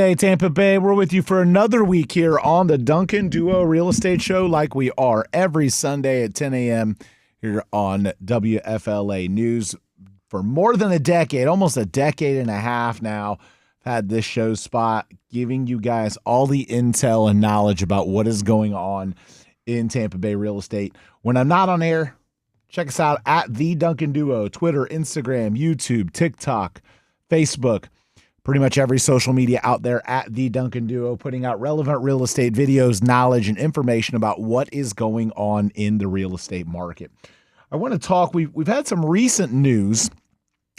Hey, Tampa Bay, we're with you for another week here on the Duncan Duo Real Estate Show, like we are every Sunday at 10 a.m. here on WFLA News. For more than a decade, almost a decade and a half now, I've had this show spot giving you guys all the intel and knowledge about what is going on in Tampa Bay real estate. When I'm not on air, check us out at The Duncan Duo, Twitter, Instagram, YouTube, TikTok, Facebook. Pretty much every social media out there at The Duncan Duo, putting out relevant real estate videos, knowledge, and information about what is going on in the real estate market. I want to talk, we've had some recent news.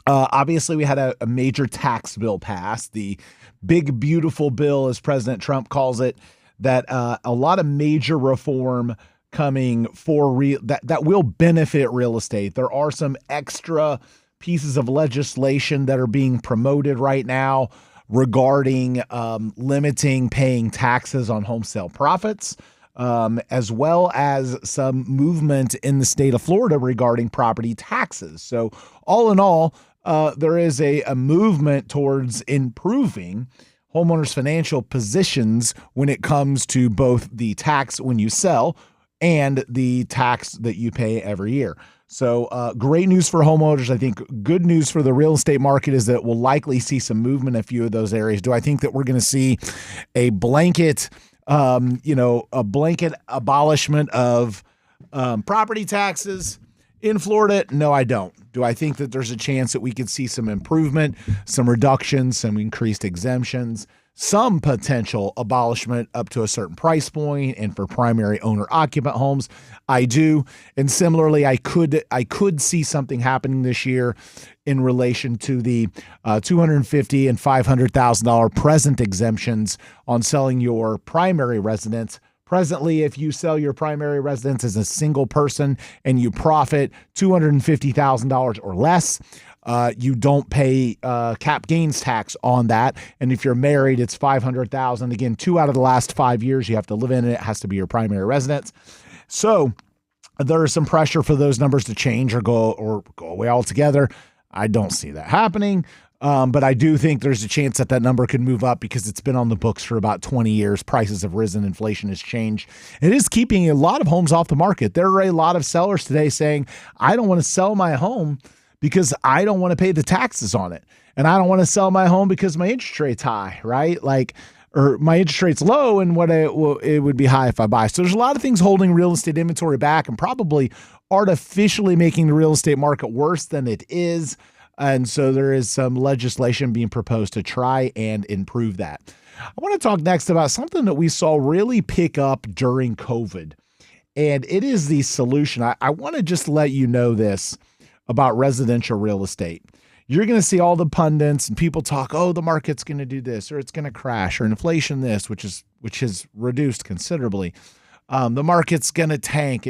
Obviously, we had a major tax bill passed, the big, beautiful bill, as President Trump calls it, that a lot of major reform coming for that will benefit real estate. There are some extra pieces of legislation that are being promoted right now regarding limiting paying taxes on home sale profits, as well as some movement in the state of Florida regarding property taxes. So all in all, there is a movement towards improving homeowners' financial positions when it comes to both the tax when you sell and the tax that you pay every year. So great news for homeowners. I think good news for the real estate market is that we'll likely see some movement in a few of those areas. Do I think that we're going to see a blanket, a blanket abolishment of property taxes in Florida? No, I don't. Do I think that there's a chance that we could see some improvement, some reductions, some increased exemptions, some potential abolishment up to a certain price point and for primary owner occupant homes? I do. And similarly, I could see something happening this year in relation to the $250,000 and $500,000 present exemptions on selling your primary residence. Presently, if you sell your primary residence as a single person and you profit $250,000 or less, you don't pay cap gains tax on that. And if you're married, it's $500,000. Again, 2 out of the last 5 years you have to live in it. It has to be your primary residence. So there is some pressure for those numbers to change or go away altogether. I don't see that happening. But I do think there's a chance that number could move up because it's been on the books for about 20 years. Prices have risen. Inflation has changed. It is keeping a lot of homes off the market. There are a lot of sellers today saying, I don't want to sell my home because I don't want to pay the taxes on it. And I don't want to sell my home because my interest rate's high, right? Or my interest rate's low and it would be high if I buy. So there's a lot of things holding real estate inventory back and probably artificially making the real estate market worse than it is. And so there is some legislation being proposed to try and improve that. I want to talk next about something that we saw really pick up during COVID, and it is the solution. I want to just let you know this about residential real estate. You're going to see all the pundits and people talk, oh, the market's going to do this, or it's going to crash, or inflation this, which has reduced considerably. The market's going to tank,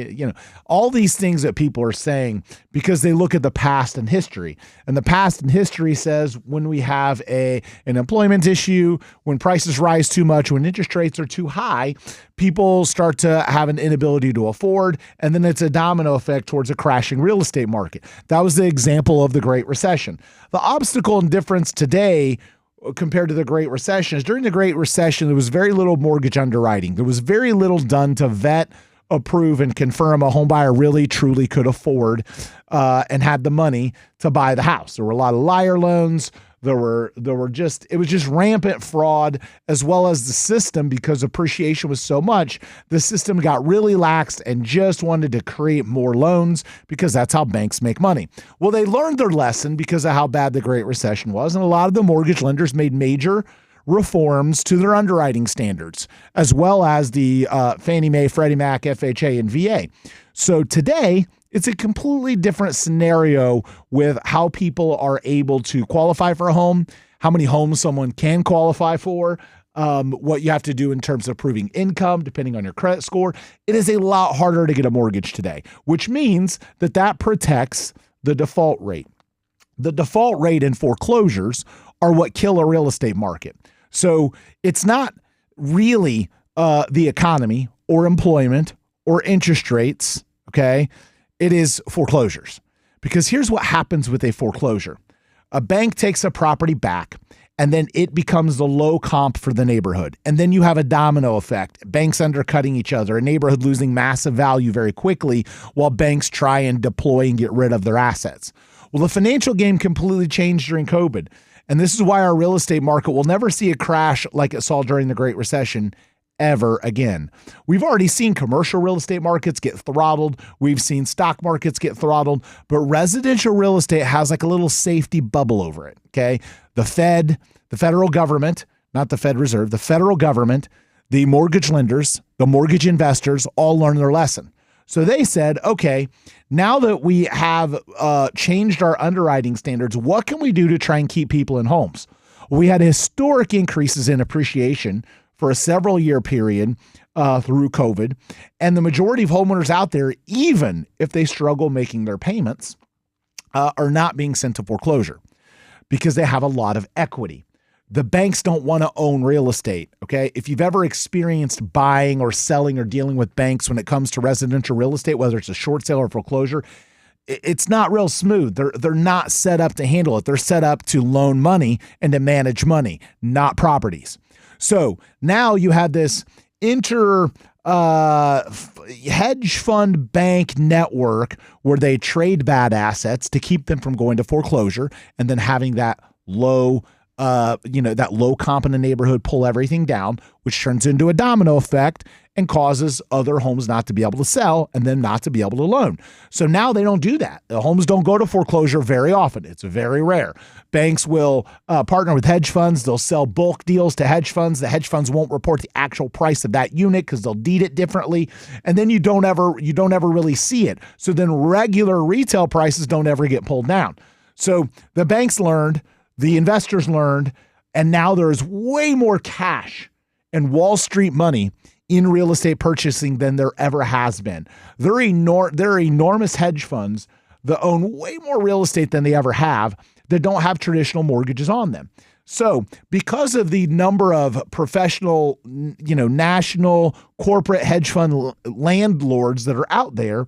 all these things that people are saying because they look at the past and history. And the past and history says when we have an employment issue, when prices rise too much, when interest rates are too high, people start to have an inability to afford, and then it's a domino effect towards a crashing real estate market. That was the example of the Great Recession. The obstacle and difference today compared to the Great Recession is during the Great Recession, there was very little mortgage underwriting. There was very little done to vet, approve, and confirm a home buyer really truly could afford and had the money to buy the house. There were a lot of liar loans. It was just rampant fraud, as well as the system, because appreciation was so much, the system got really laxed and just wanted to create more loans because that's how banks make money. Well, they learned their lesson because of how bad the Great Recession was, and a lot of the mortgage lenders made major reforms to their underwriting standards, as well as the Fannie Mae, Freddie Mac, FHA, and VA. So today, it's a completely different scenario with how people are able to qualify for a home, how many homes someone can qualify for, what you have to do in terms of proving income, depending on your credit score. It is a lot harder to get a mortgage today, which means that protects the default rate. The default rate and foreclosures are what kill a real estate market. So it's not really the economy or employment or interest rates, okay? It is foreclosures. Because here's what happens with a foreclosure. A bank takes a property back and then it becomes the low comp for the neighborhood. And then you have a domino effect, banks undercutting each other, a neighborhood losing massive value very quickly while banks try and deploy and get rid of their assets. Well, the financial game completely changed during COVID. And this is why our real estate market will never see a crash like it saw during the Great Recession ever again. We've already seen commercial real estate markets get throttled. We've seen stock markets get throttled, but residential real estate has like a little safety bubble over it. Okay. The Fed, the federal government, not the Fed Reserve, the federal government, the mortgage lenders, the mortgage investors all learned their lesson. So they said, okay, now that we have changed our underwriting standards, what can we do to try and keep people in homes? We had historic increases in appreciation for a several-year period through COVID, and the majority of homeowners out there, even if they struggle making their payments, are not being sent to foreclosure because they have a lot of equity. The banks don't want to own real estate, okay? If you've ever experienced buying or selling or dealing with banks when it comes to residential real estate, whether it's a short sale or foreclosure, it's not real smooth. They're not set up to handle it. They're set up to loan money and to manage money, not properties. So now you have this hedge fund bank network where they trade bad assets to keep them from going to foreclosure and then having that low comp in the neighborhood pull everything down, which turns into a domino effect and causes other homes not to be able to sell and then not to be able to loan. So now they don't do that. The homes don't go to foreclosure very often. It's very rare. Banks will partner with hedge funds. They'll sell bulk deals to hedge funds. The hedge funds won't report the actual price of that unit because they'll deed it differently. And then you don't ever really see it. So then regular retail prices don't ever get pulled down. So the banks learned, the investors learned, and now there's way more cash and Wall Street money in real estate purchasing than there ever has been. There are enormous hedge funds that own way more real estate than they ever have that don't have traditional mortgages on them. So because of the number of professional, national corporate hedge fund landlords that are out there,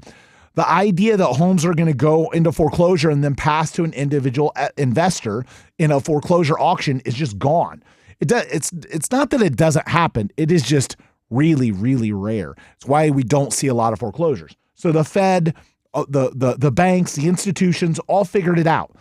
the idea that homes are going to go into foreclosure and then pass to an individual investor in a foreclosure auction is just gone. It's not that it doesn't happen. It is just really, really rare. It's why we don't see a lot of foreclosures. So the Fed, the banks, the institutions all figured it out.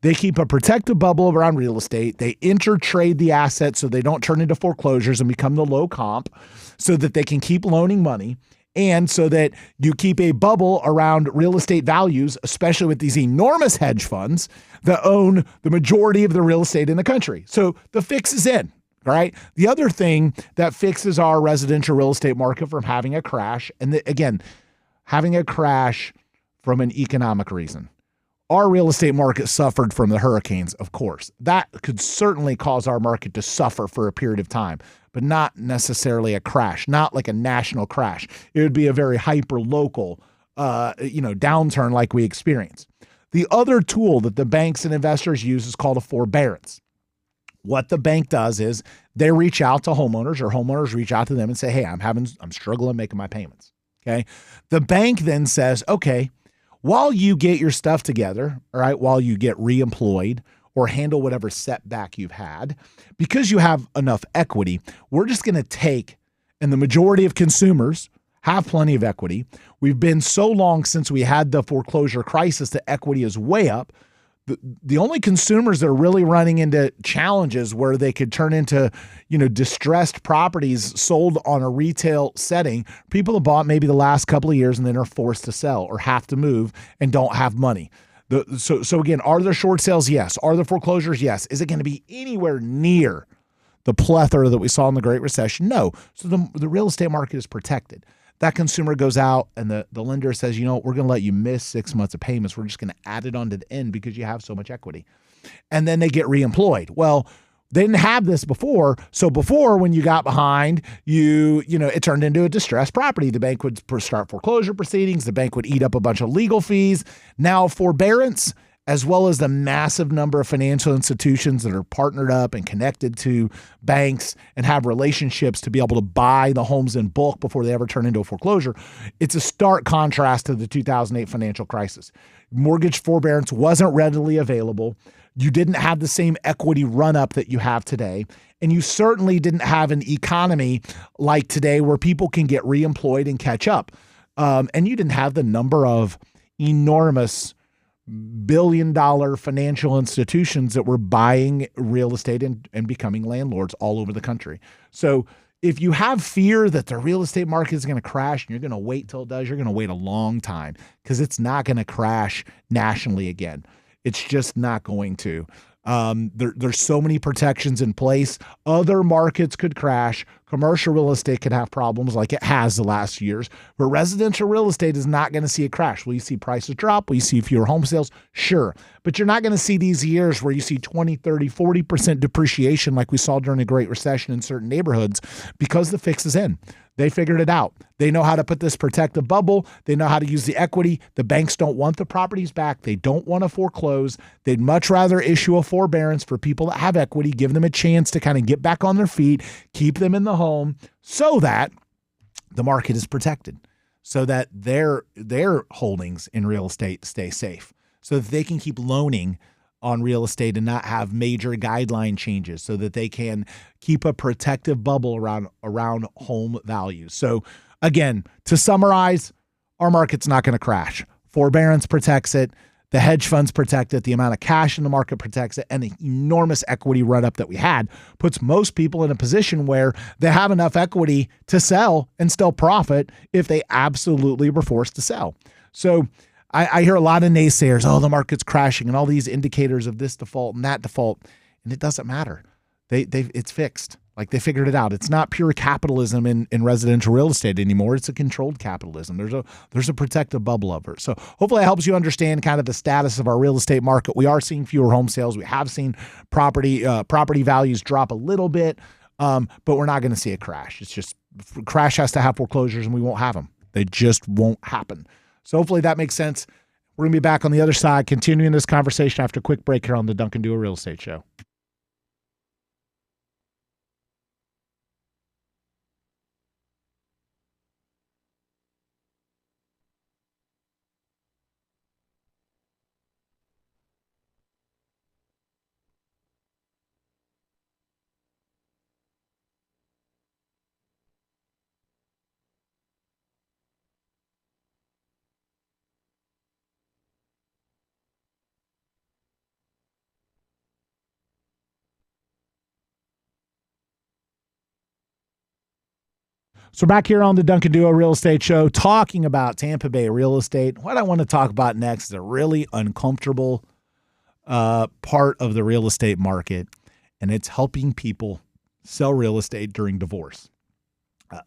They keep a protective bubble around real estate. They intertrade the assets so they don't turn into foreclosures and become the low comp so that they can keep loaning money. And so that you keep a bubble around real estate values, especially with these enormous hedge funds that own the majority of the real estate in the country. So the fix is in, right? The other thing that fixes our residential real estate market from having a crash, and again, having a crash from an economic reason. Our real estate market suffered from the hurricanes, of course. That could certainly cause our market to suffer for a period of time, but not necessarily a crash, not like a national crash. It would be a very hyper-local, downturn like we experienced. The other tool that the banks and investors use is called a forbearance. What the bank does is they reach out to homeowners, or homeowners reach out to them and say, hey, I'm struggling making my payments. Okay. The bank then says, okay, while you get your stuff together, all right, while you get reemployed or handle whatever setback you've had, because you have enough equity, we're just going to take, and the majority of consumers have plenty of equity. We've been so long since we had the foreclosure crisis that equity is way up. The only consumers that are really running into challenges where they could turn into, distressed properties sold on a retail setting, people have bought maybe the last couple of years and then are forced to sell or have to move and don't have money. So again, are there short sales? Yes. Are there foreclosures? Yes. Is it going to be anywhere near the plethora that we saw in the Great Recession? No. So the real estate market is protected. That consumer goes out and the lender says, we're going to let you miss 6 months of payments. We're just going to add it on to the end because you have so much equity. And then they get reemployed. Well, they didn't have this before. So before, when you got behind, it turned into a distressed property. The bank would start foreclosure proceedings. The bank would eat up a bunch of legal fees. Now forbearance, as well as the massive number of financial institutions that are partnered up and connected to banks and have relationships to be able to buy the homes in bulk before they ever turn into a foreclosure. It's a stark contrast to the 2008 financial crisis. Mortgage forbearance wasn't readily available. You didn't have the same equity run up that you have today. And you certainly didn't have an economy like today where people can get reemployed and catch up. And you didn't have the number of enormous billion-dollar financial institutions that were buying real estate and becoming landlords all over the country. So if you have fear that the real estate market is going to crash and you're going to wait till it does, you're going to wait a long time, because it's not going to crash nationally again. It's just not going to. There's so many protections in place. Other markets could crash. Commercial real estate could have problems like it has the last years, but residential real estate is not going to see a crash. Will you see prices drop? Will you see fewer home sales? Sure. But you're not going to see these years where you see 20, 30, 40% depreciation like we saw during the Great Recession in certain neighborhoods, because the fix is in. They figured it out. They know how to put this protective bubble. They know how to use the equity. The banks don't want the properties back. They don't want to foreclose. They'd much rather issue a forbearance for people that have equity, give them a chance to kind of get back on their feet, keep them in the home so that the market is protected, so that their holdings in real estate stay safe, so that they can keep loaning on real estate and not have major guideline changes, so that they can keep a protective bubble around home values. So again, to summarize, our market's not going to crash. Forbearance protects it. The hedge funds protect it. The amount of cash in the market protects it. And the enormous equity run up that we had puts most people in a position where they have enough equity to sell and still profit if they absolutely were forced to sell. So I hear a lot of naysayers, oh, the market's crashing and all these indicators of this default and that default, and it doesn't matter. It's fixed. Like, they figured it out. It's not pure capitalism in residential real estate anymore. It's a controlled capitalism. There's a protective bubble over it. So hopefully it helps you understand kind of the status of our real estate market. We are seeing fewer home sales. We have seen property values drop a little bit, but we're not going to see a crash. It's just, crash has to have foreclosures, and we won't have them. They just won't happen. So hopefully that makes sense. We're going to be back on the other side, continuing this conversation after a quick break here on the Duncan Duo Real Estate Show. So back here on the Duncan Duo Real Estate Show, talking about Tampa Bay real estate. What I want to talk about next is a really uncomfortable part of the real estate market, and it's helping people sell real estate during divorce.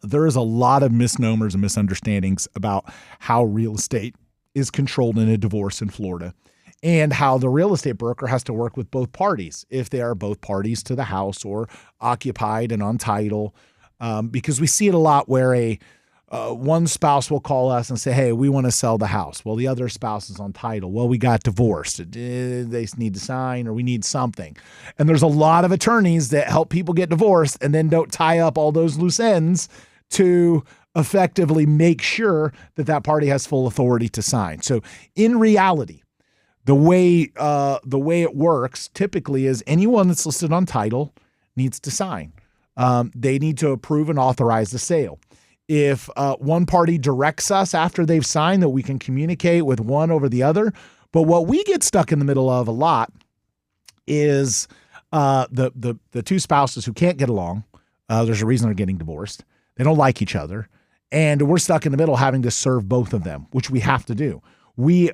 There is a lot of misnomers and misunderstandings about how real estate is controlled in a divorce in Florida, and how the real estate broker has to work with both parties if they are both parties to the house or occupied and on title. Because we see it a lot where one spouse will call us and say, hey, we want to sell the house. Well, the other spouse is on title. Well, we got divorced. They need to sign, or we need something. And there's a lot of attorneys that help people get divorced and then don't tie up all those loose ends to effectively make sure that that party has full authority to sign. So in reality, the way it works typically is anyone that's listed on title needs to sign. They need to approve and authorize the sale. If one party directs us after they've signed, that we can communicate with one over the other. But what we get stuck in the middle of a lot is the two spouses who can't get along. There's a reason they're getting divorced. They don't like each other. And we're stuck in the middle having to serve both of them, which we have to do. We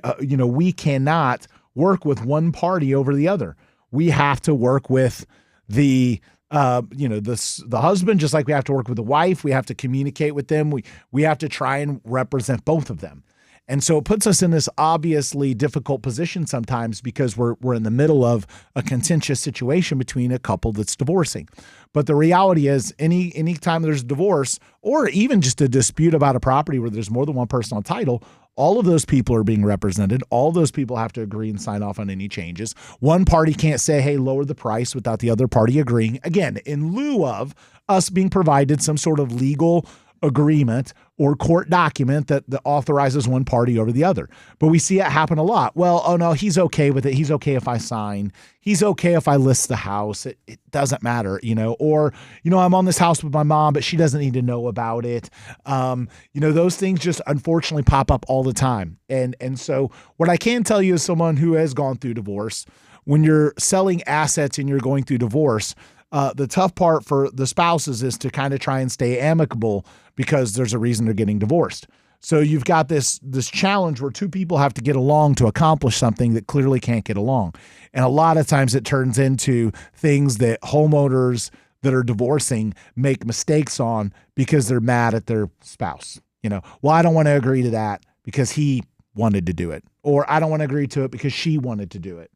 cannot work with one party over the other. We have to work with the husband, just like we have to work with the wife. We have to communicate with them. We have to try and represent both of them. And so it puts us in this obviously difficult position sometimes, because we're in the middle of a contentious situation between a couple that's divorcing. But the reality is, any time there's divorce, or even just a dispute about a property where there's more than one person on title, all of those people are being represented. All those people have to agree and sign off on any changes. One party can't say, hey, lower the price, without the other party agreeing. Again, in lieu of us being provided some sort of legal agreement or court document that authorizes one party over the other. But we see it happen a lot. Well, oh no, he's okay with it. He's okay if I sign. He's okay if I list the house. It doesn't matter, or, I'm on this house with my mom, but she doesn't need to know about it. Those things just unfortunately pop up all the time. And so what I can tell you as someone who has gone through divorce, when you're selling assets and you're going through divorce, the tough part for the spouses is to kind of try and stay amicable because there's a reason they're getting divorced. So you've got this challenge where two people have to get along to accomplish something that clearly can't get along. And a lot of times it turns into things that homeowners that are divorcing make mistakes on because they're mad at their spouse. Well, I don't want to agree to that because he wanted to do it, or I don't want to agree to it because she wanted to do it.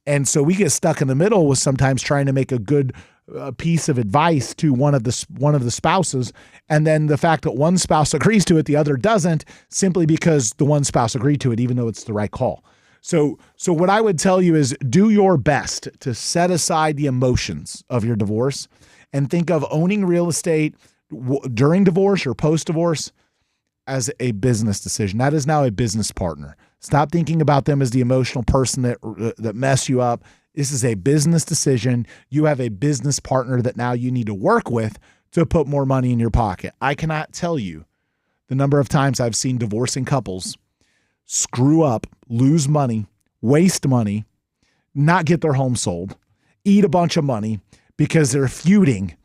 And so we get stuck in the middle with sometimes trying to make a good piece of advice to one of the spouses, and then the fact that one spouse agrees to it, the other doesn't, simply because the one spouse agreed to it, even though it's the right call. So what I would tell you is do your best to set aside the emotions of your divorce and think of owning real estate during divorce or post-divorce as a business decision. That is now a business partner. Stop thinking about them as the emotional person that mess you up. This is a business decision. You have a business partner that now you need to work with to put more money in your pocket. I cannot tell you the number of times I've seen divorcing couples screw up, lose money, waste money, not get their home sold, eat a bunch of money because they're feuding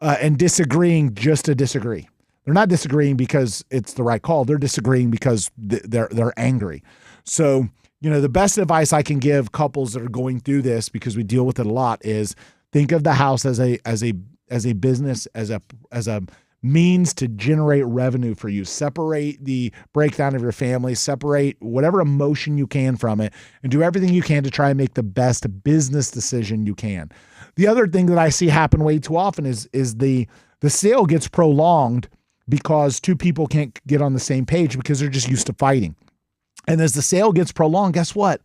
and disagreeing just to disagree. They're not disagreeing because it's the right call. They're disagreeing because they're angry. So, the best advice I can give couples that are going through this, because we deal with it a lot, is think of the house as a business, as a means to generate revenue for you. Separate the breakdown of your family, separate whatever emotion you can from it, and do everything you can to try and make the best business decision you can. The other thing that I see happen way too often is the sale gets prolonged because two people can't get on the same page because they're just used to fighting. And as the sale gets prolonged, guess what?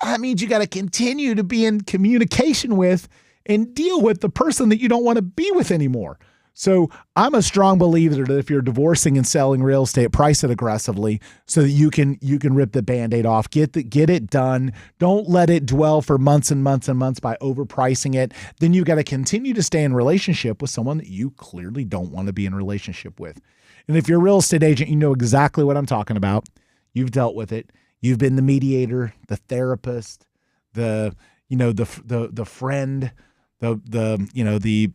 That means you got to continue to be in communication with and deal with the person that you don't want to be with anymore. So I'm a strong believer that if you're divorcing and selling real estate, price it aggressively so that you can rip the Band-Aid off, get it done. Don't let it dwell for months and months and months by overpricing it. Then you've got to continue to stay in relationship with someone that you clearly don't want to be in relationship with. And if you're a real estate agent, you know exactly what I'm talking about. You've dealt with it. You've been the mediator, the therapist, the friend, the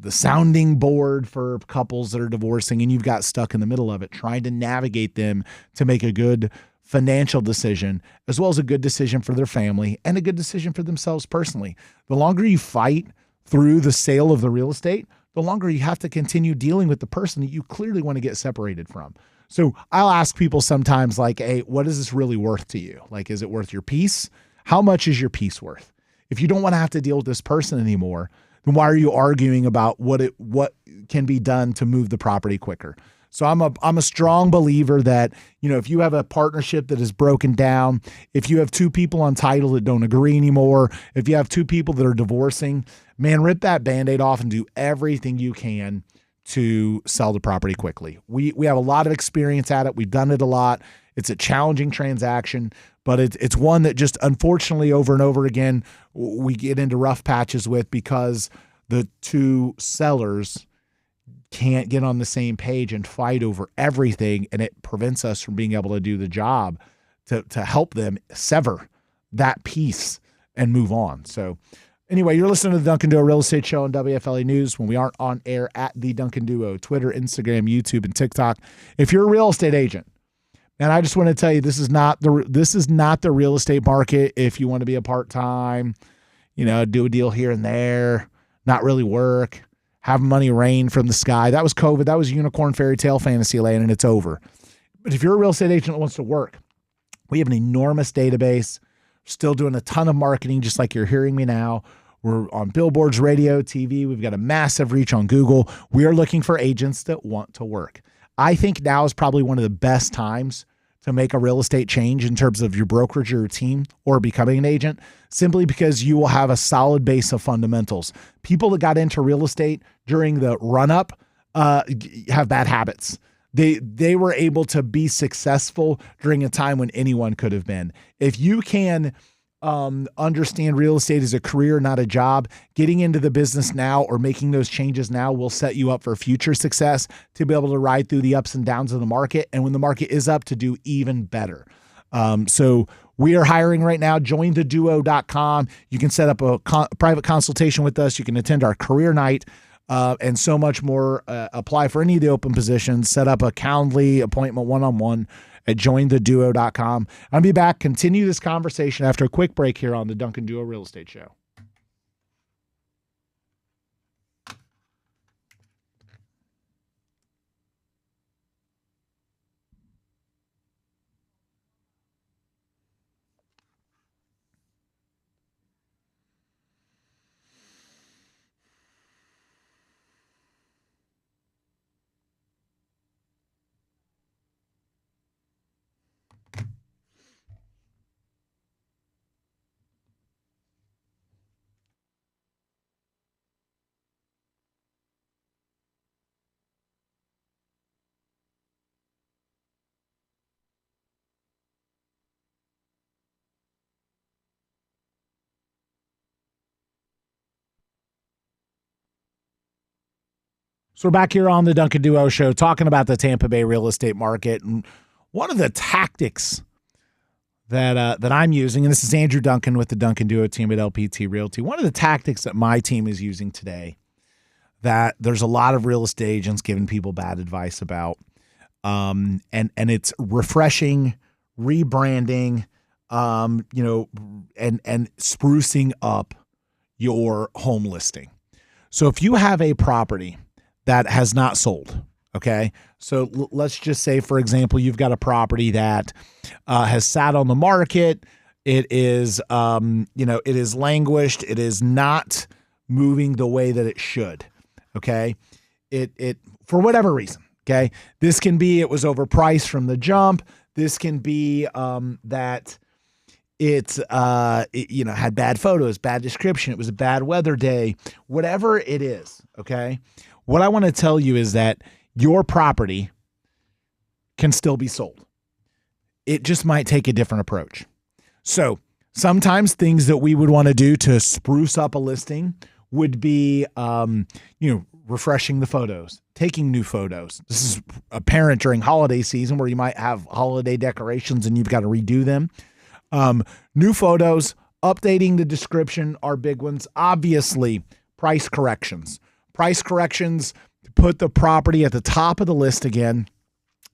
sounding board for couples that are divorcing, and you've got stuck in the middle of it, trying to navigate them to make a good financial decision, as well as a good decision for their family and a good decision for themselves personally. The longer you fight through the sale of the real estate, the longer you have to continue dealing with the person that you clearly want to get separated from. So I'll ask people sometimes like, hey, what is this really worth to you? Like, is it worth your peace? How much is your peace worth? If you don't want to have to deal with this person anymore, then why are you arguing about what can be done to move the property quicker? So I'm a strong believer that, if you have a partnership that is broken down, if you have two people on title that don't agree anymore, if you have two people that are divorcing, man, rip that Band-Aid off and do everything you can to sell the property quickly. We have a lot of experience at it. We've done it a lot. It's a challenging transaction, but it's one that just unfortunately over and over again we get into rough patches with because the two sellers can't get on the same page and fight over everything, and it prevents us from being able to do the job to help them sever that piece and move on. So anyway, you're listening to the Duncan Duo Real Estate Show on WFLA News when we aren't on air at the Duncan Duo, Twitter, Instagram, YouTube, and TikTok. If you're a real estate agent, and I just want to tell you, this is not the real estate market if you want to be a part-time, do a deal here and there, not really work, have money rain from the sky. That was COVID. That was unicorn fairy tale fantasy land, and it's over. But if you're a real estate agent that wants to work, we have an enormous database. Still doing a ton of marketing, just like you're hearing me now. We're on billboards, radio, TV. We've got a massive reach on Google. We are looking for agents that want to work. I think now is probably one of the best times to make a real estate change in terms of your brokerage or your team or becoming an agent, simply because you will have a solid base of fundamentals. People that got into real estate during the run-up have bad habits. They were able to be successful during a time when anyone could have been. If you can understand real estate as a career, not a job, getting into the business now or making those changes now will set you up for future success to be able to ride through the ups and downs of the market. And when the market is up, to do even better. So we are hiring right now. Jointheduo.com. You can set up a private consultation with us. You can attend our career night. And so much more. Apply for any of the open positions. Set up a Calendly appointment one-on-one at jointheduo.com. I'll be back. Continue this conversation after a quick break here on the Duncan Duo Real Estate Show. So we're back here on the Duncan Duo Show talking about the Tampa Bay real estate market. And one of the tactics that I'm using, and this is Andrew Duncan with the Duncan Duo team at LPT Realty, one of the tactics that my team is using today that there's a lot of real estate agents giving people bad advice about, and it's refreshing, rebranding, and sprucing up your home listing. So if you have a property that has not sold, okay? So let's just say, for example, you've got a property that has sat on the market. It is, it is languished. It is not moving the way that it should, okay? It for whatever reason, okay? This can be it was overpriced from the jump. This can be that it had bad photos, bad description. It was a bad weather day, whatever it is, okay? What I want to tell you is that your property can still be sold. It just might take a different approach. So sometimes things that we would want to do to spruce up a listing would be, refreshing the photos, taking new photos. This is apparent during holiday season where you might have holiday decorations and you've got to redo them. New photos, updating the description are big ones. Obviously, price corrections. Price corrections put the property at the top of the list again,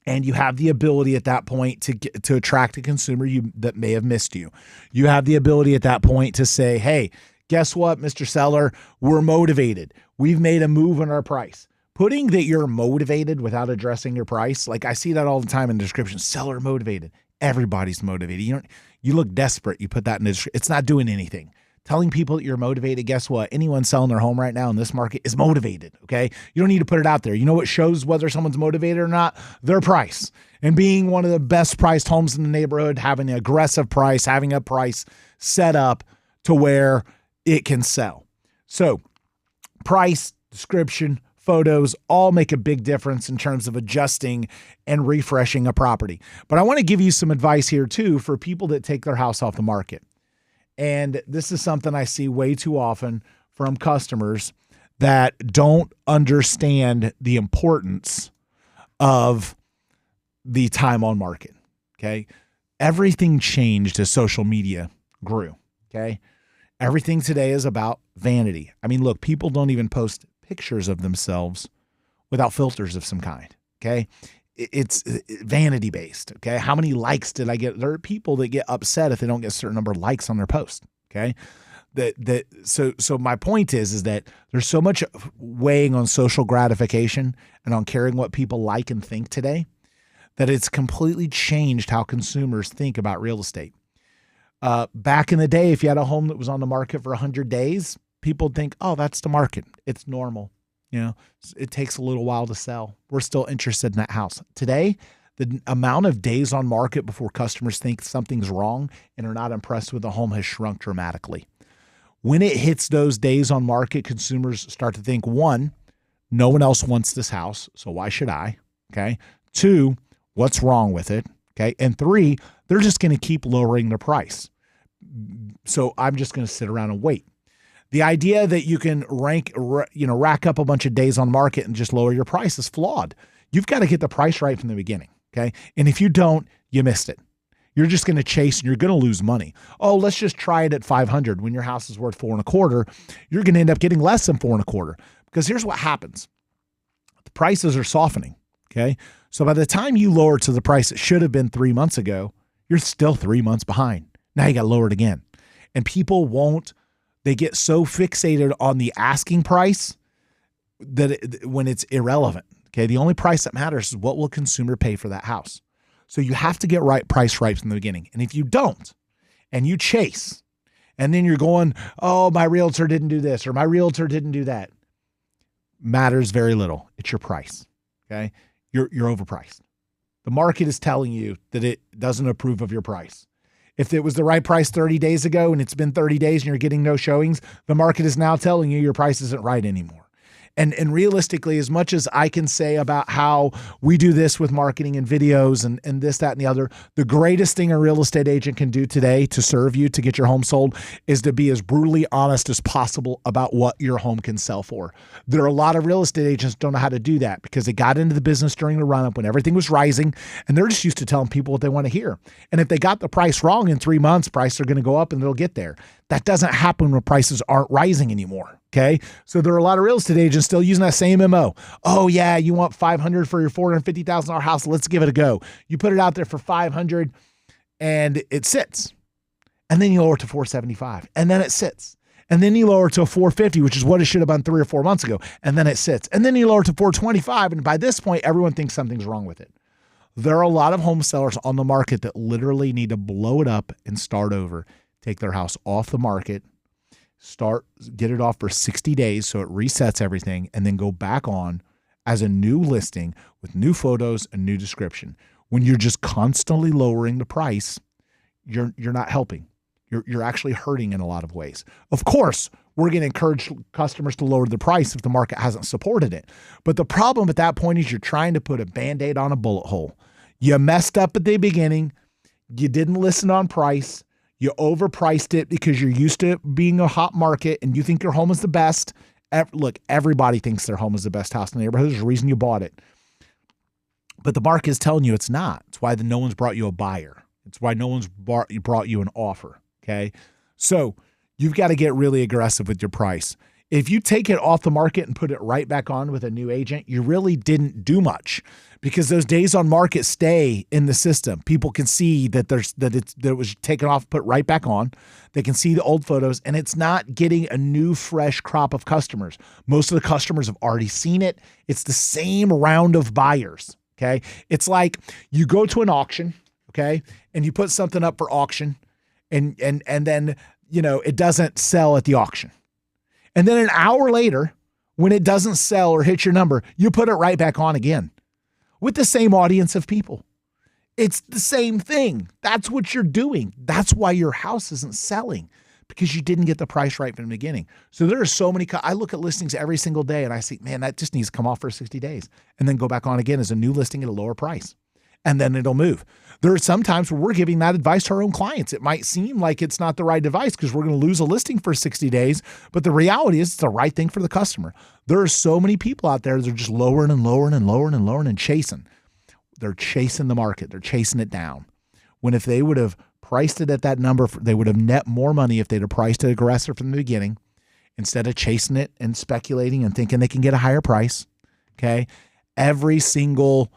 and you have the ability at that point to attract a consumer that may have missed you. You have the ability at that point to say, hey, guess what, Mr. Seller? We're motivated. We've made a move on our price. Putting that you're motivated without addressing your price, like I see that all the time in descriptions, seller motivated. Everybody's motivated. You look desperate. You put that in it's not doing anything. Telling people that you're motivated, guess what? Anyone selling their home right now in this market is motivated, okay? You don't need to put it out there. You know what shows whether someone's motivated or not? Their price. And being one of the best priced homes in the neighborhood, having an aggressive price, having a price set up to where it can sell. So price, description, photos all make a big difference in terms of adjusting and refreshing a property. But I want to give you some advice here too for people that take their house off the market. And this is something I see way too often from customers that don't understand the importance of the time on market, okay? Everything changed as social media grew, okay? Everything today is about vanity. I mean, look, people don't even post pictures of themselves without filters of some kind, okay? It's vanity based, okay? How many likes did I get? There are people that get upset if they don't get a certain number of likes on their post, okay? So my point is that there's so much weighing on social gratification and on caring what people like and think today that it's completely changed how consumers think about real estate. Back in the day, if you had a home that was on the market for 100 days, people would think, oh, that's the market. It's normal. It takes a little while to sell. We're still interested in that house. Today, the amount of days on market before customers think something's wrong and are not impressed with the home has shrunk dramatically. When it hits those days on market, consumers start to think, one, No one else wants this house, so why should I? Okay. 2, what's wrong with it? Okay. And 3, they're just going to keep lowering the price. So I'm just going to sit around and wait. The idea that you can rack up a bunch of days on market and just lower your price is flawed. You've got to get the price right from the beginning. Okay. And if you don't, you missed it. You're just going to chase and you're going to lose money. Oh, let's just try it at 500 when your house is worth 4.25. You're going to end up getting less than 4.25 because here's what happens. The prices are softening. Okay. So by the time you lower to the price it should have been 3 months ago, you're still 3 months behind. Now you got to lower it again. And people they get so fixated on the asking price that when it's irrelevant. Okay. The only price that matters is what will consumer pay for that house. So you have to get price right from the beginning. And if you don't, and you chase, and then you're going, oh, my realtor didn't do this, or my realtor didn't do that, matters very little. It's your price. Okay. You're overpriced. The market is telling you that it doesn't approve of your price. If it was the right price 30 days ago and it's been 30 days and you're getting no showings, the market is now telling you your price isn't right anymore. And realistically, as much as I can say about how we do this with marketing and videos and this, that, and the other, the greatest thing a real estate agent can do today to serve you, to get your home sold, is to be as brutally honest as possible about what your home can sell for. There are a lot of real estate agents who don't know how to do that because they got into the business during the run-up when everything was rising, and they're just used to telling people what they want to hear. And if they got the price wrong in 3 months, prices are going to go up and they'll get there. That doesn't happen when prices aren't rising anymore. Okay. So there are a lot of real estate agents still using that same MO. Oh yeah. You want 500 for your $450,000 house. Let's give it a go. You put it out there for 500 and it sits, and then you lower it to 475 and then it sits. And then you lower it to 450, which is what it should have been 3 or 4 months ago. And then it sits. And then you lower it to 425. And by this point, everyone thinks something's wrong with it. There are a lot of home sellers on the market that literally need to blow it up and start over, take their house off the market, get it off for 60 days so it resets everything, and then go back on as a new listing with new photos and new description. When you're just constantly lowering the price, you're not helping. You're actually hurting in a lot of ways. Of course, we're going to encourage customers to lower the price if the market hasn't supported it. But the problem at that point is you're trying to put a Band-Aid on a bullet hole. You messed up at the beginning. You didn't listen on price. You overpriced it because you're used to it being a hot market and you think your home is the best. Look, everybody thinks their home is the best house in the neighborhood. There's a reason you bought it. But the market is telling you it's not. It's why no one's brought you a buyer. It's why no one's brought you an offer. Okay. So you've got to get really aggressive with your price. If you take it off the market and put it right back on with a new agent, you really didn't do much because those days on market stay in the system. People can see that it was taken off, put right back on. They can see the old photos, and it's not getting a new, fresh crop of customers. Most of the customers have already seen it. It's the same round of buyers. Okay. It's like you go to an auction, okay, and you put something up for auction, and then, it doesn't sell at the auction. And then an hour later, when it doesn't sell or hit your number, you put it right back on again with the same audience of people. It's the same thing. That's what you're doing. That's why your house isn't selling, because you didn't get the price right from the beginning. So there are so many, I look at listings every single day and I think, man, that just needs to come off for 60 days and then go back on again as a new listing at a lower price. And then it'll move. There are some times where we're giving that advice to our own clients. It might seem like it's not the right advice because we're going to lose a listing for 60 days, but the reality is it's the right thing for the customer. There are so many people out there that are just lowering and lowering and lowering and lowering and chasing. They're chasing the market. They're chasing it down. When if they would have priced it at that number, they would have net more money if they'd have priced it aggressive from the beginning instead of chasing it and speculating and thinking they can get a higher price. Okay. Every single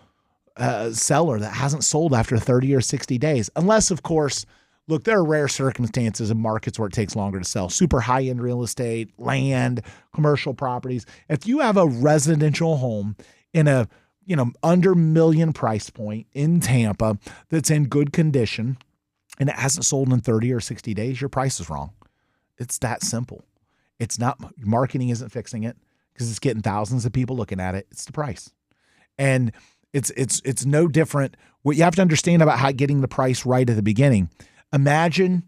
seller that hasn't sold after 30 or 60 days, unless, of course, look, there are rare circumstances in markets where it takes longer to sell. Super high-end real estate, land, commercial properties. If you have a residential home in a under $1 million price point in Tampa that's in good condition and it hasn't sold in 30 or 60 days, your price is wrong. It's that simple. It's not, marketing isn't fixing it because it's getting thousands of people looking at it. It's the price. And it's no different. What you have to understand about how getting the price right at the beginning. Imagine,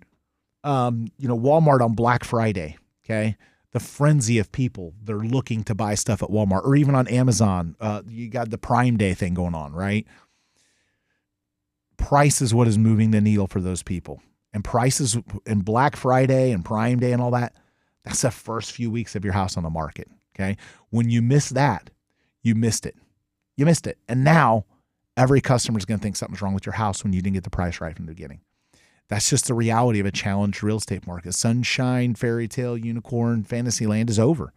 Walmart on Black Friday. Okay. the frenzy of people. They're looking to buy stuff at Walmart or even on Amazon. You got the Prime Day thing going on, right? Price is what is moving the needle for those people. And prices and Black Friday and Prime Day and all that, that's the first few weeks of your house on the market, okay? When you miss that, you missed it. You missed it. And now every customer is going to think something's wrong with your house when you didn't get the price right from the beginning. That's just the reality of a challenged real estate market. Sunshine, fairy tale, unicorn, fantasy land is over.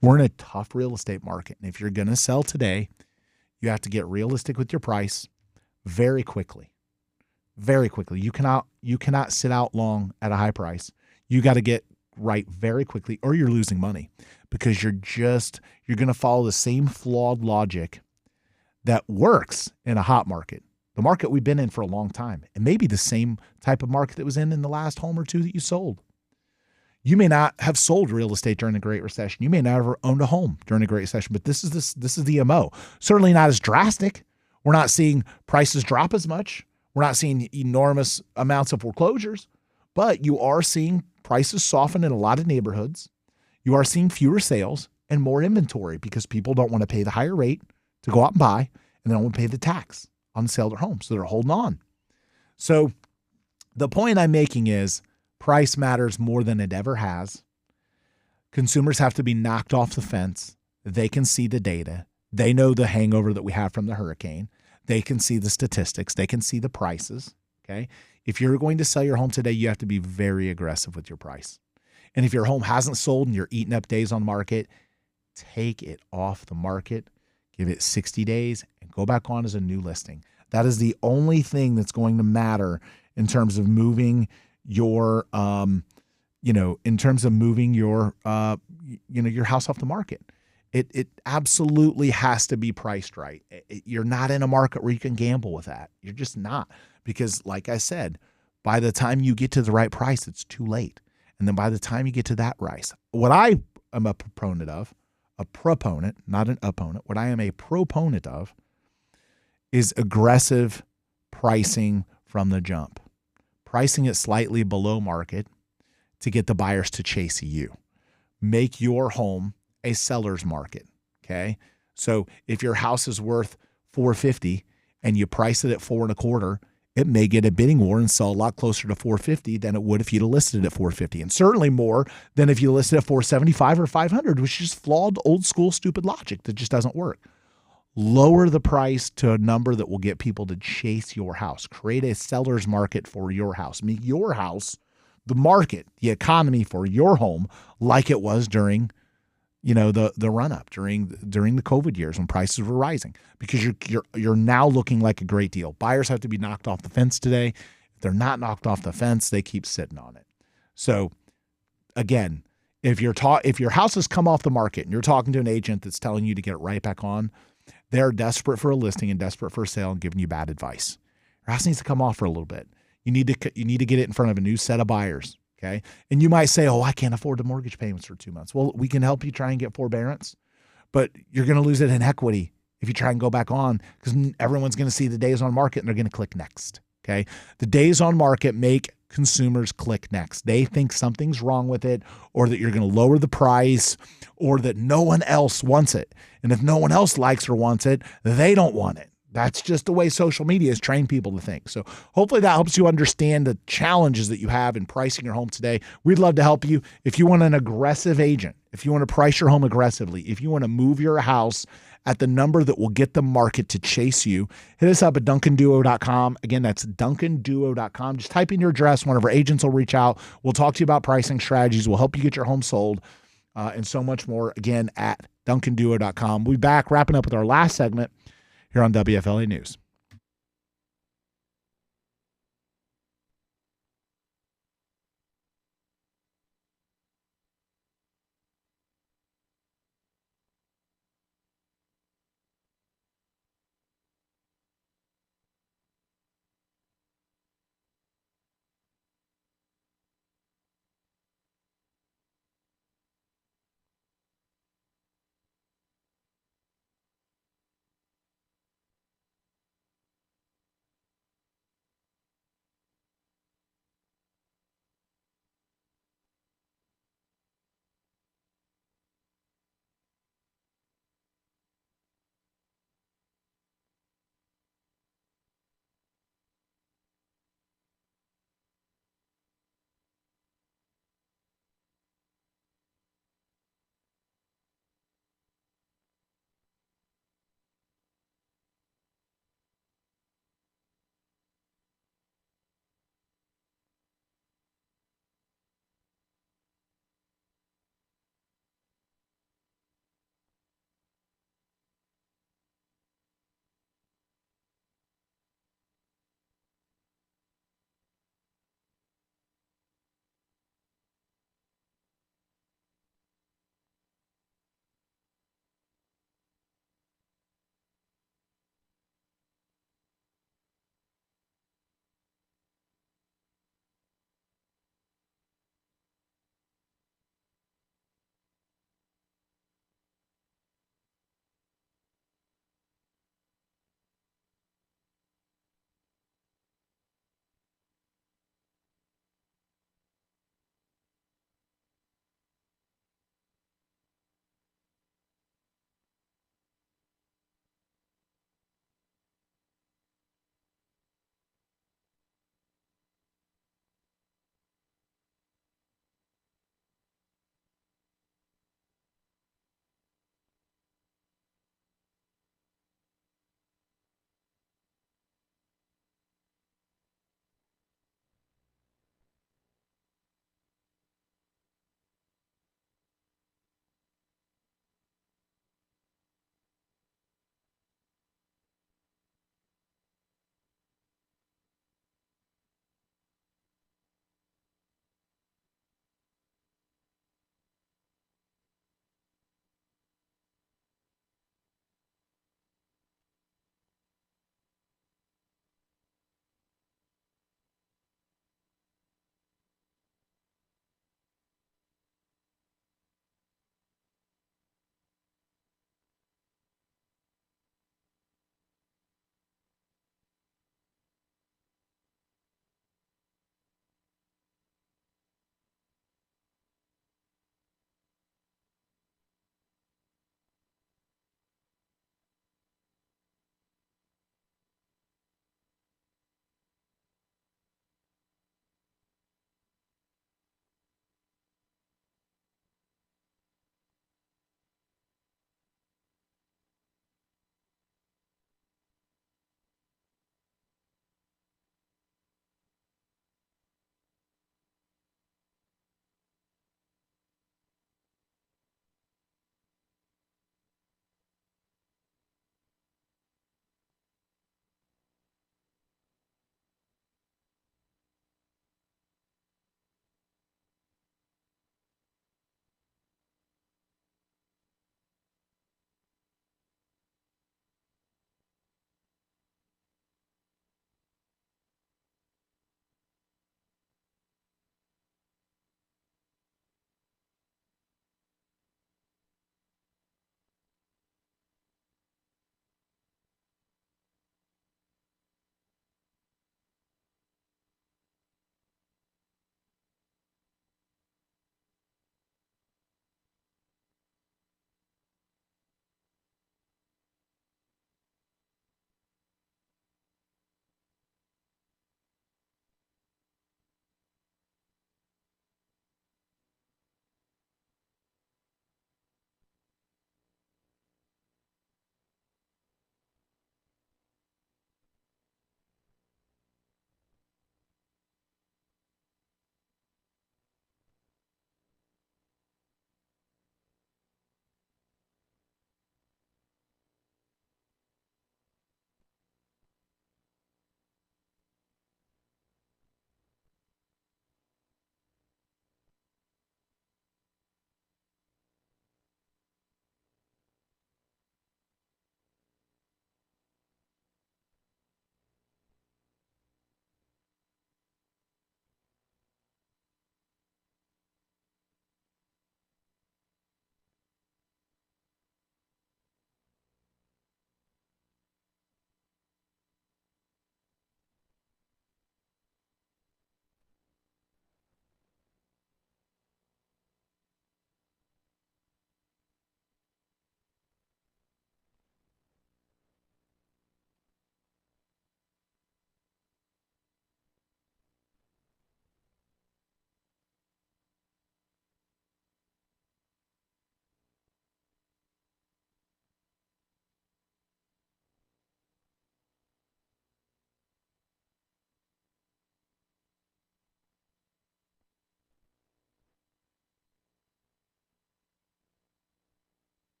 We're in a tough real estate market. And if you're going to sell today, you have to get realistic with your price very quickly. Very quickly. You cannot sit out long at a high price. You got to get right very quickly or you're losing money because you're going to follow the same flawed logic that works in a hot market. The market we've been in for a long time. It may be the same type of market that was in the last home or two that you sold. You may not have sold real estate during the Great Recession. You may not have ever owned a home during the Great Recession, but this is the MO. Certainly not as drastic. We're not seeing prices drop as much. We're not seeing enormous amounts of foreclosures, but you are seeing prices soften in a lot of neighborhoods. You are seeing fewer sales and more inventory because people don't want to pay the higher rate to go out and buy, and they don't want to pay the tax on the sale of their home. So they're holding on. So the point I'm making is price matters more than it ever has. Consumers have to be knocked off the fence. They can see the data. They know the hangover that we have from the hurricane. They can see the statistics. They can see the prices. Okay. If you're going to sell your home today, you have to be very aggressive with your price. And if your home hasn't sold and you're eating up days on market, take it off the market, give it 60 days and go back on as a new listing. That is the only thing that's going to matter in terms of moving your, your house off the market. It absolutely has to be priced right. You're not in a market where you can gamble with that. You're just not, because like I said, by the time you get to the right price, it's too late. And then by the time you get to that price, what I am a proponent of, not an opponent, what I am a proponent of is aggressive pricing from the jump. Pricing it slightly below market to get the buyers to chase you. Make your home a seller's market, okay? So if your house is worth $450 and you price it at $425, it may get a bidding war and sell a lot closer to $450 than it would if you'd have listed it at $450, and certainly more than if you listed at $475 or $500, which is flawed, old school, stupid logic that just doesn't work. Lower the price to a number that will get people to chase your house. Create a seller's market for your house. Make your house the market, the economy for your home, like it was during the run up during the COVID years when prices were rising, because you're now looking like a great deal. Buyers have to be knocked off the fence today. If they're not knocked off the fence, they keep sitting on it. So again, if your house has come off the market and you're talking to an agent that's telling you to get it right back on, they're desperate for a listing and desperate for a sale and giving you bad advice. Your house needs to come off for a little bit. You need to get it in front of a new set of buyers. Okay. And you might say, oh, I can't afford the mortgage payments for 2 months. Well, we can help you try and get forbearance, but you're going to lose it in equity if you try and go back on, because everyone's going to see the days on market and they're going to click next. Okay. The days on market make consumers click next. They think something's wrong with it, or that you're going to lower the price, or that no one else wants it. And if no one else likes or wants it, they don't want it. That's just the way social media has trained people to think. So hopefully that helps you understand the challenges that you have in pricing your home today. We'd love to help you. If you want an aggressive agent, if you want to price your home aggressively, if you want to move your house at the number that will get the market to chase you, hit us up at DuncanDuo.com. Again, that's DuncanDuo.com. Just type in your address. One of our agents will reach out. We'll talk to you about pricing strategies. We'll help you get your home sold and so much more. Again, at DuncanDuo.com. We'll be back wrapping up with our last segment here on WFLA News.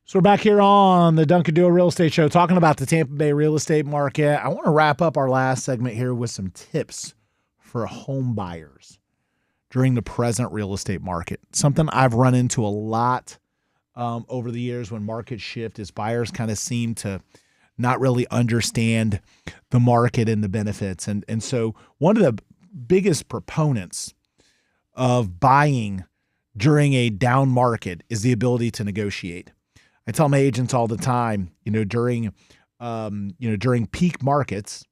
So we're back here on the Duncan Duo Real Estate Show talking about the Tampa Bay real estate market. I want to wrap up our last segment here with some tips for home buyers during the present real estate market. Something I've run into a lot over the years when markets shift is buyers kind of seem to not really understand the market and the benefits. And so one of the biggest proponents of buying during a down market is the ability to negotiate. I tell my agents all the time, during peak markets,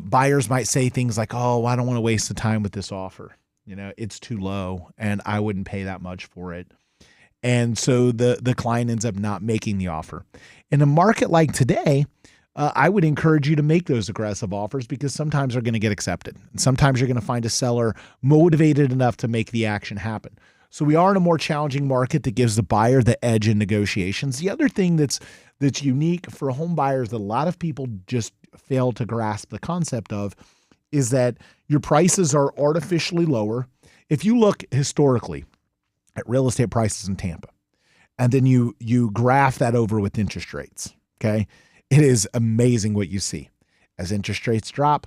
buyers might say things like, "Oh, I don't want to waste the time with this offer. It's too low, and I wouldn't pay that much for it." And so the client ends up not making the offer. In a market like today, I would encourage you to make those aggressive offers because sometimes they're going to get accepted, and sometimes you're going to find a seller motivated enough to make the action happen. So we are in a more challenging market that gives the buyer the edge in negotiations. The other thing that's unique for home buyers that a lot of people just fail to grasp the concept of is that your prices are artificially lower. If you look historically at real estate prices in Tampa, and then you graph that over with interest rates, okay, it is amazing what you see. As interest rates drop,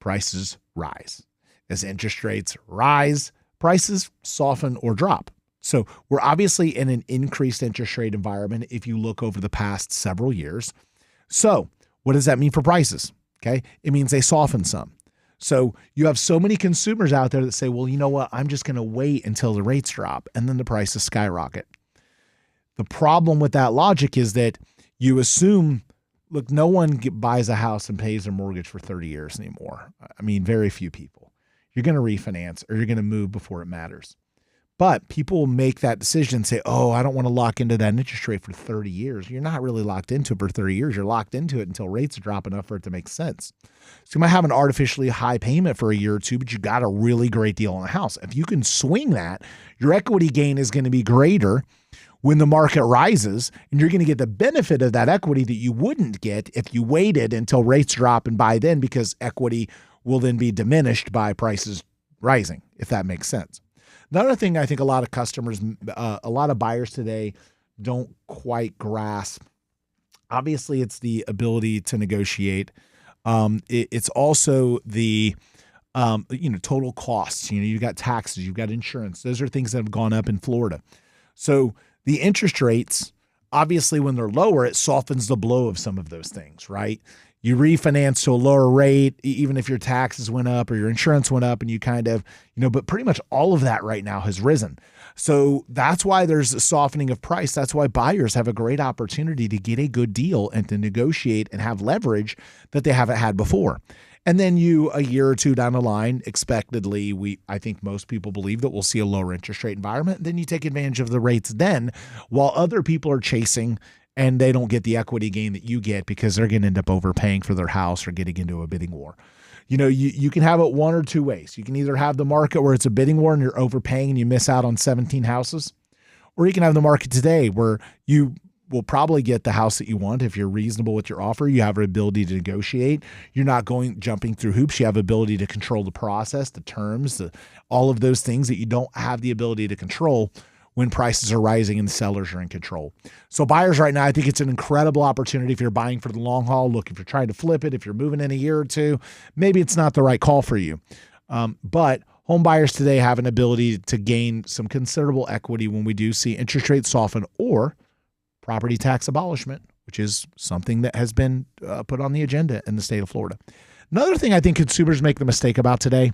prices rise. As interest rates rise, prices soften or drop. So we're obviously in an increased interest rate environment if you look over the past several years. So what does that mean for prices? Okay, it means they soften some. So you have so many consumers out there that say, well, you know what, I'm just going to wait until the rates drop and then the prices skyrocket. The problem with that logic is that you assume, look, no one buys a house and pays their mortgage for 30 years anymore. I mean, very few people. You're going to refinance or you're going to move before it matters. But people will make that decision and say, oh, I don't want to lock into that interest rate for 30 years. You're not really locked into it for 30 years. You're locked into it until rates drop enough for it to make sense. So you might have an artificially high payment for a year or two, but you got a really great deal on a house. If you can swing that, your equity gain is going to be greater when the market rises, and you're going to get the benefit of that equity that you wouldn't get if you waited until rates drop and buy then, because equity will then be diminished by prices rising, if that makes sense. Another thing I think a lot of customers, a lot of buyers today don't quite grasp, obviously it's the ability to negotiate. It's also the total costs. You've got taxes, you've got insurance. Those are things that have gone up in Florida. So the interest rates, obviously when they're lower, it softens the blow of some of those things, right? You refinance to a lower rate, even if your taxes went up or your insurance went up, and you kind of, but pretty much all of that right now has risen. So that's why there's a softening of price. That's why buyers have a great opportunity to get a good deal and to negotiate and have leverage that they haven't had before. And then a year or two down the line, expectedly, I think most people believe that we'll see a lower interest rate environment. And then you take advantage of the rates then, while other people are chasing and they don't get the equity gain that you get because they're going to end up overpaying for their house or getting into a bidding war. You can have it one or two ways. You can either have the market where it's a bidding war and you're overpaying and you miss out on 17 houses, or you can have the market today where you will probably get the house that you want. If you're reasonable with your offer, you have an ability to negotiate. You're not jumping through hoops. You have ability to control the process, the terms, all of those things that you don't have the ability to control when prices are rising and the sellers are in control. So buyers right now, I think it's an incredible opportunity if you're buying for the long haul. Look, if you're trying to flip it, if you're moving in a year or two, maybe it's not the right call for you. But home buyers today have an ability to gain some considerable equity when we do see interest rates soften or property tax abolishment, which is something that has been put on the agenda in the state of Florida. Another thing I think consumers make the mistake about today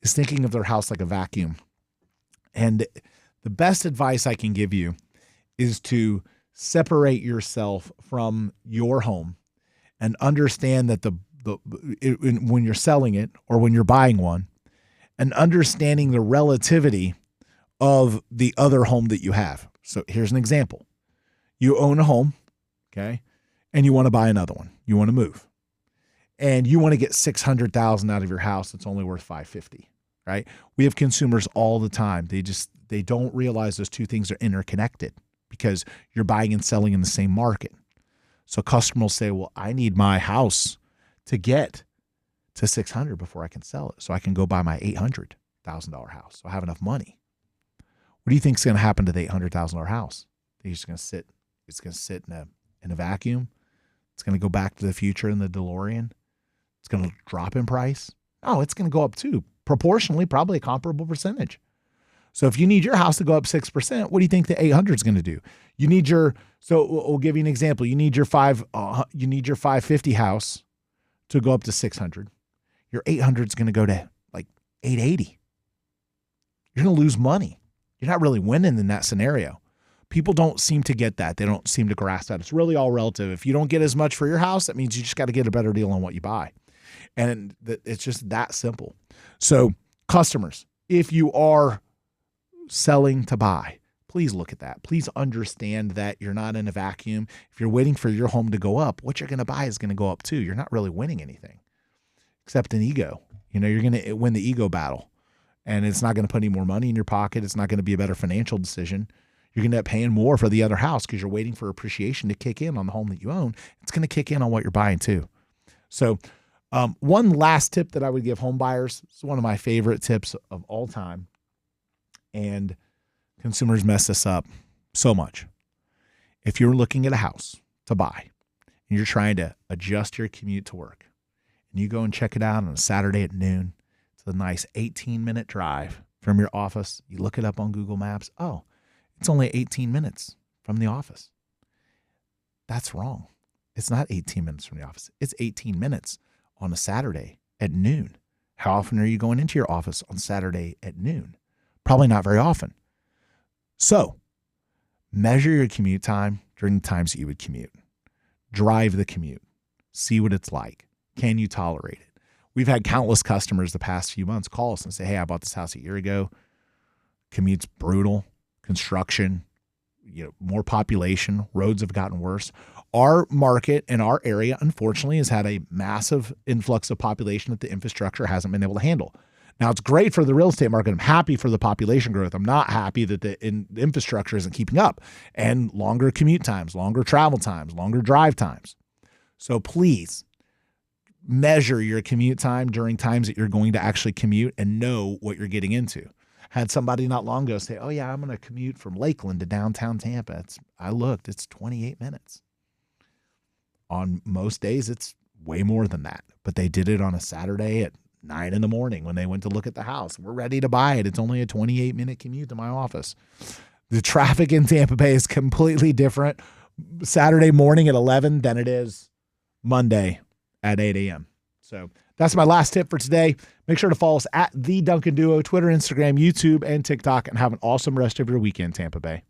is thinking of their house like a vacuum. And the best advice I can give you is to separate yourself from your home and understand that when you're selling it or when you're buying one, and understanding the relativity of the other home that you have. So here's an example. You own a home, okay, and you want to buy another one. You want to move. And you want to get $600,000 out of your house that's only worth $550,000, right? We have consumers all the time. They don't realize those two things are interconnected because you're buying and selling in the same market. So customers will say, well, I need my house to get to $600,000 before I can sell it so I can go buy my $800,000 house. So I have enough money. What do you think is going to happen to the $800,000 house? It's just going to sit It's going to sit in a vacuum. It's going to go back to the future in the DeLorean. It's going to drop in price. Oh, it's going to go up too, proportionally, probably a comparable percentage. So if you need your house to go up 6%, what do you think the 800 is going to do? You need so we'll give you an example. You need your 550 house to go up to 600. Your 800 is going to go to like 880. You're going to lose money. You're not really winning in that scenario. People don't seem to get that. They don't seem to grasp that. It's really all relative. If you don't get as much for your house, that means you just got to get a better deal on what you buy. And it's just that simple. So customers, if you are selling to buy, please look at that. Please understand that you're not in a vacuum. If you're waiting for your home to go up, what you're going to buy is going to go up too. You're not really winning anything except an ego. You're going to win the ego battle, and it's not going to put any more money in your pocket. It's not going to be a better financial decision. You're going to end up paying more for the other house because you're waiting for appreciation to kick in on the home that you own. It's going to kick in on what you're buying too. So one last tip that I would give home buyers, it's one of my favorite tips of all time, and consumers mess this up so much. If you're looking at a house to buy and you're trying to adjust your commute to work and you go and check it out on a Saturday at noon, it's a nice 18-minute drive from your office. You look it up on Google Maps. Oh, it's only 18 minutes from the office. That's wrong. It's not 18 minutes from the office. It's 18 minutes on a Saturday at noon. How often are you going into your office on Saturday at noon? Probably not very often. So measure your commute time during the times that you would commute. Drive the commute. See what it's like. Can you tolerate it? We've had countless customers the past few months call us and say, hey, I bought this house a year ago. Commute's brutal. Construction, more population, roads have gotten worse. Our market and our area, unfortunately, has had a massive influx of population that the infrastructure hasn't been able to handle. Now, it's great for the real estate market. I'm happy for the population growth. I'm not happy that the infrastructure isn't keeping up, and longer commute times, longer travel times, longer drive times. So please measure your commute time during times that you're going to actually commute and know what you're getting into. Had somebody not long ago say, oh, yeah, I'm going to commute from Lakeland to downtown Tampa. I looked, it's 28 minutes. On most days, it's way more than that. But they did it on a Saturday at 9 in the morning when they went to look at the house. We're ready to buy it. It's only a 28-minute commute to my office. The traffic in Tampa Bay is completely different Saturday morning at 11 than it is Monday at 8 a.m. So that's my last tip for today. Make sure to follow us at The Duncan Duo, Twitter, Instagram, YouTube, and TikTok, and have an awesome rest of your weekend, Tampa Bay.